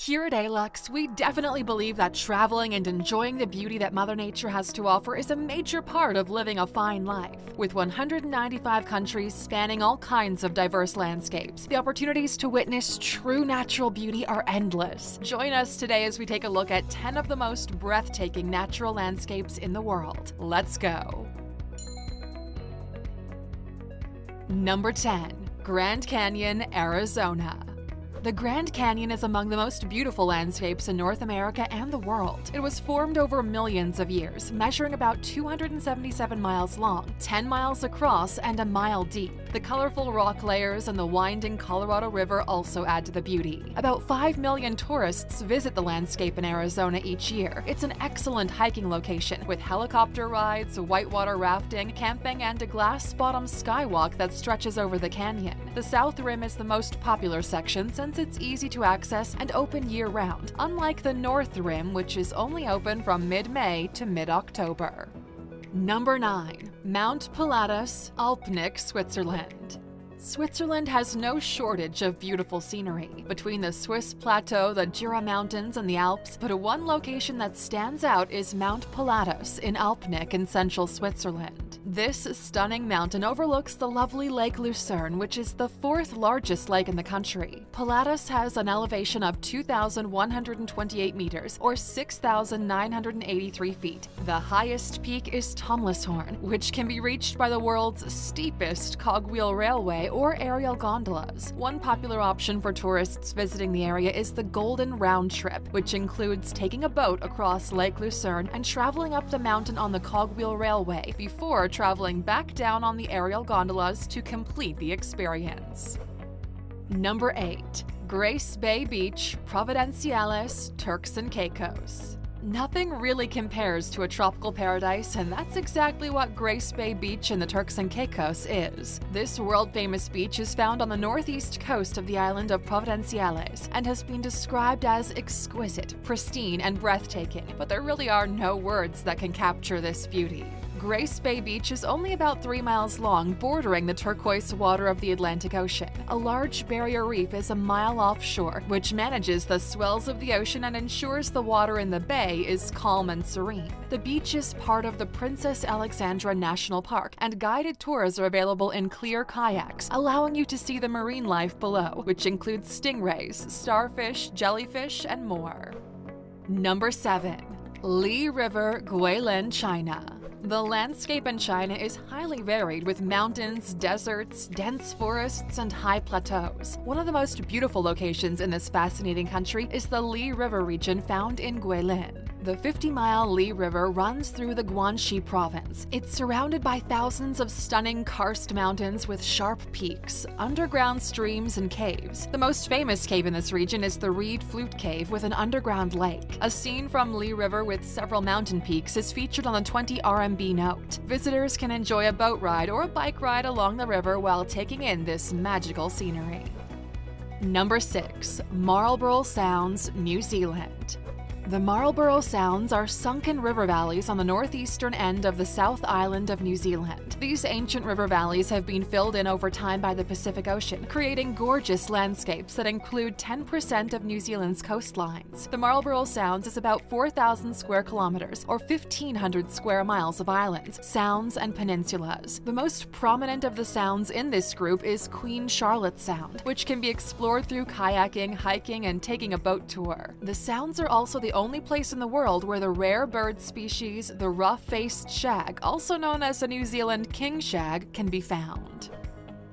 Here at Alux, we definitely believe that traveling and enjoying the beauty that Mother Nature has to offer is a major part of living a fine life. With 195 countries spanning all kinds of diverse landscapes, the opportunities to witness true natural beauty are endless. Join us today as we take a look at 10 of the most breathtaking natural landscapes in the world. Let's go! Number 10. Grand Canyon, Arizona. The Grand Canyon is among the most beautiful landscapes in North America and the world. It was formed over millions of years, measuring about 277 miles long, 10 miles across, and a mile deep. The colorful rock layers and the winding Colorado River also add to the beauty. About 5 million tourists visit the landscape in Arizona each year. It's an excellent hiking location with helicopter rides, whitewater rafting, camping, and a glass-bottom skywalk that stretches over the canyon. The South Rim is the most popular section since it's easy to access and open year-round, unlike the North Rim, which is only open from mid-May to mid-October. Number 9. Mount Pilatus, Alpnach, Switzerland. Switzerland has no shortage of beautiful scenery. Between the Swiss plateau, the Jura Mountains, and the Alps, but one location that stands out is Mount Pilatus in Alpnach in central Switzerland. This stunning mountain overlooks the lovely Lake Lucerne, which is the fourth largest lake in the country. Pilatus has an elevation of 2,128 meters, or 6,983 feet. The highest peak is Tomlishorn, which can be reached by the world's steepest cogwheel railway or aerial gondolas. One popular option for tourists visiting the area is the Golden Round Trip, which includes taking a boat across Lake Lucerne and traveling up the mountain on the cogwheel railway before traveling back down on the aerial gondolas to complete the experience. Number 8. Grace Bay Beach, Providenciales, Turks and Caicos. Nothing really compares to a tropical paradise, and that's exactly what Grace Bay Beach in the Turks and Caicos is. This world-famous beach is found on the northeast coast of the island of Providenciales and has been described as exquisite, pristine, and breathtaking, but there really are no words that can capture this beauty. Grace Bay Beach is only about 3 miles long, bordering the turquoise water of the Atlantic Ocean. A large barrier reef is a mile offshore, which manages the swells of the ocean and ensures the water in the bay is calm and serene. The beach is part of the Princess Alexandra National Park, and guided tours are available in clear kayaks, allowing you to see the marine life below, which includes stingrays, starfish, jellyfish, and more. Number 7. Li River, Guilin, China. The landscape in China is highly varied with mountains, deserts, dense forests, and high plateaus. One of the most beautiful locations in this fascinating country is the Li River region found in Guilin. The 50-mile Li River runs through the Guangxi province. It's surrounded by thousands of stunning karst mountains with sharp peaks, underground streams, and caves. The most famous cave in this region is the Reed Flute Cave with an underground lake. A scene from Li River with several mountain peaks is featured on the 20 RMB note. Visitors can enjoy a boat ride or a bike ride along the river while taking in this magical scenery. Number 6. Marlborough Sounds, New Zealand. The Marlborough Sounds are sunken river valleys on the northeastern end of the South Island of New Zealand. These ancient river valleys have been filled in over time by the Pacific Ocean, creating gorgeous landscapes that include 10% of New Zealand's coastlines. The Marlborough Sounds is about 4,000 square kilometers, or 1,500 square miles of islands, sounds, and peninsulas. The most prominent of the sounds in this group is Queen Charlotte Sound, which can be explored through kayaking, hiking, and taking a boat tour. The sounds are also the only place in the world where the rare bird species, the rough-faced shag, also known as the New Zealand king shag, can be found.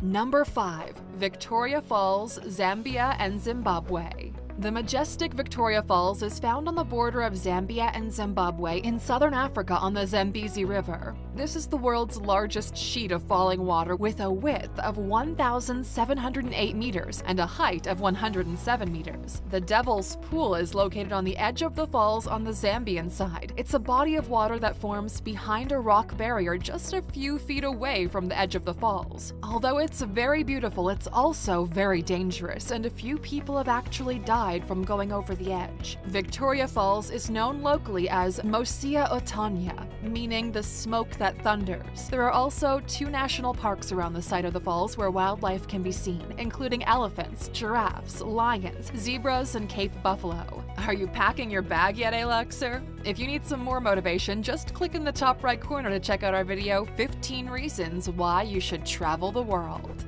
Number 5. Victoria Falls, Zambia and Zimbabwe. The majestic Victoria Falls is found on the border of Zambia and Zimbabwe in southern Africa on the Zambezi River. This is the world's largest sheet of falling water with a width of 1,708 meters and a height of 107 meters. The Devil's Pool is located on the edge of the falls on the Zambian side. It's a body of water that forms behind a rock barrier just a few feet away from the edge of the falls. Although it's very beautiful, it's also very dangerous, and a few people have actually died hide from going over the edge. Victoria Falls is known locally as Mosia Otonia, meaning the smoke that thunders. There are also 2 national parks around the site of the falls where wildlife can be seen, including elephants, giraffes, lions, zebras, and Cape buffalo. Are you packing your bag yet, Aluxer? If you need some more motivation, just click in the top right corner to check out our video, 15 Reasons Why You Should Travel the World.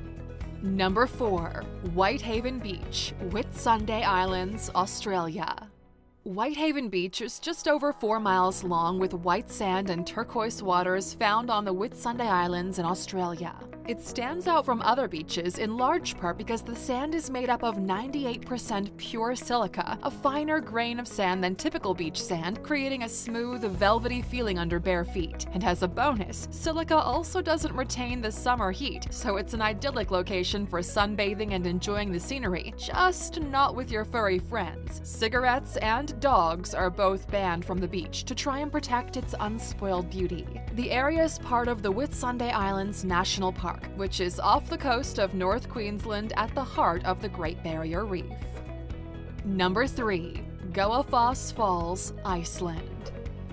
Number 4. Whitehaven Beach, Whitsunday Islands, Australia. Whitehaven Beach is just over 4 miles long with white sand and turquoise waters found on the Whitsunday Islands in Australia. It stands out from other beaches in large part because the sand is made up of 98% pure silica, a finer grain of sand than typical beach sand, creating a smooth, velvety feeling under bare feet. And as a bonus, silica also doesn't retain the summer heat, so it's an idyllic location for sunbathing and enjoying the scenery, just not with your furry friends. Cigarettes and dogs are both banned from the beach to try and protect its unspoiled beauty. The area is part of the Whitsunday Islands National Park, which is off the coast of North Queensland at the heart of the Great Barrier Reef. Number 3. Goafoss Falls, Iceland.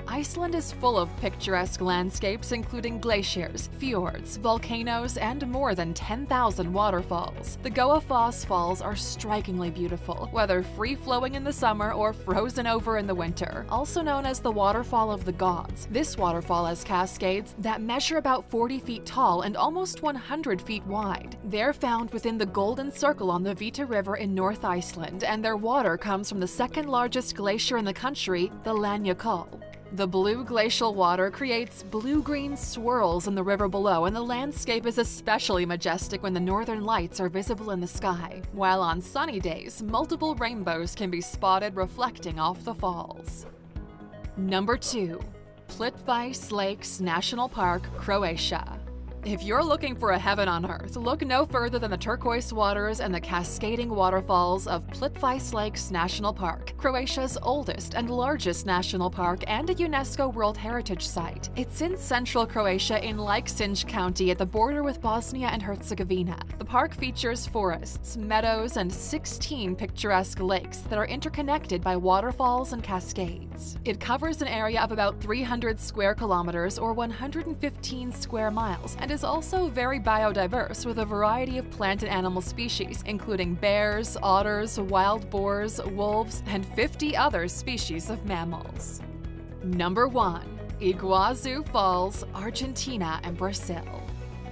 Iceland is full of picturesque landscapes including glaciers, fjords, volcanoes, and more than 10,000 waterfalls. The Goafoss Falls are strikingly beautiful, whether free-flowing in the summer or frozen over in the winter. Also known as the Waterfall of the Gods, this waterfall has cascades that measure about 40 feet tall and almost 100 feet wide. They're found within the Golden Circle on the Vita River in North Iceland, and their water comes from the second largest glacier in the country, the Lagnacull. The blue glacial water creates blue-green swirls in the river below, and the landscape is especially majestic when the northern lights are visible in the sky, while on sunny days, multiple rainbows can be spotted reflecting off the falls. Number 2. Plitvice Lakes National Park, Croatia. If you're looking for a heaven on earth, look no further than the turquoise waters and the cascading waterfalls of Plitvice Lakes National Park, Croatia's oldest and largest national park and a UNESCO World Heritage Site. It's in central Croatia in Likesinj County at the border with Bosnia and Herzegovina. The park features forests, meadows, and 16 picturesque lakes that are interconnected by waterfalls and cascades. It covers an area of about 300 square kilometers or 115 square miles and is also very biodiverse with a variety of plant and animal species, including bears, otters, wild boars, wolves, and 50 other species of mammals. Number 1. Iguazu Falls, Argentina and Brazil.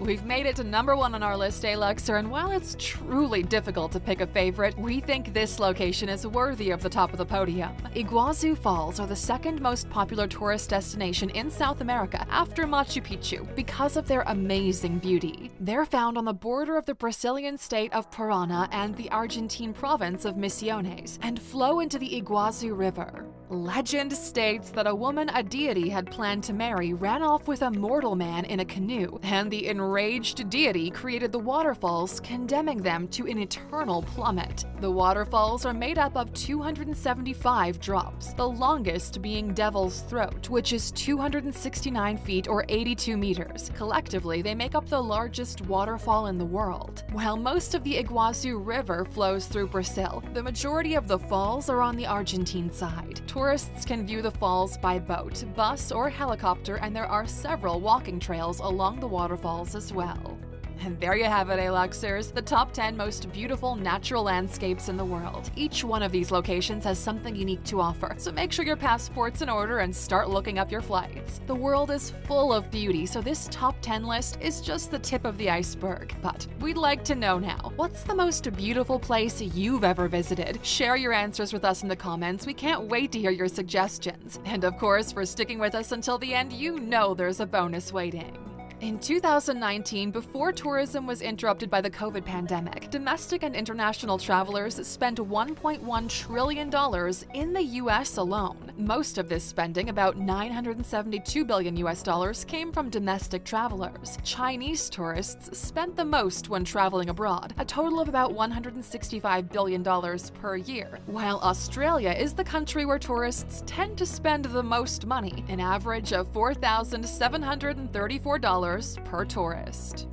We've made it to number 1 on our list, Aluxer, and while it's truly difficult to pick a favorite, we think this location is worthy of the top of the podium. Iguazu Falls are the second most popular tourist destination in South America after Machu Picchu because of their amazing beauty. They're found on the border of the Brazilian state of Parana and the Argentine province of Misiones and flow into the Iguazu River. Legend states that a woman a deity had planned to marry ran off with a mortal man in a canoe, and the enraged deity created the waterfalls, condemning them to an eternal plummet. The waterfalls are made up of 275 drops, the longest being Devil's Throat, which is 269 feet or 82 meters. Collectively, they make up the largest waterfall in the world. While most of the Iguazu River flows through Brazil, the majority of the falls are on the Argentine side. Tourists can view the falls by boat, bus, or helicopter, and there are several walking trails along the waterfalls as well. And there you have it, Aluxers, the top 10 most beautiful natural landscapes in the world. Each one of these locations has something unique to offer, so make sure your passport's in order and start looking up your flights. The world is full of beauty, so this top 10 list is just the tip of the iceberg. But we'd like to know now, what's the most beautiful place you've ever visited? Share your answers with us in the comments. We can't wait to hear your suggestions. And of course, for sticking with us until the end, you know there's a bonus waiting. In 2019, before tourism was interrupted by the COVID pandemic, domestic and international travelers spent $1.1 trillion in the US alone. Most of this spending, about $972 billion, came from domestic travelers. Chinese tourists spent the most when traveling abroad, a total of about $165 billion per year, while Australia is the country where tourists tend to spend the most money, an average of $4,734 per tourist.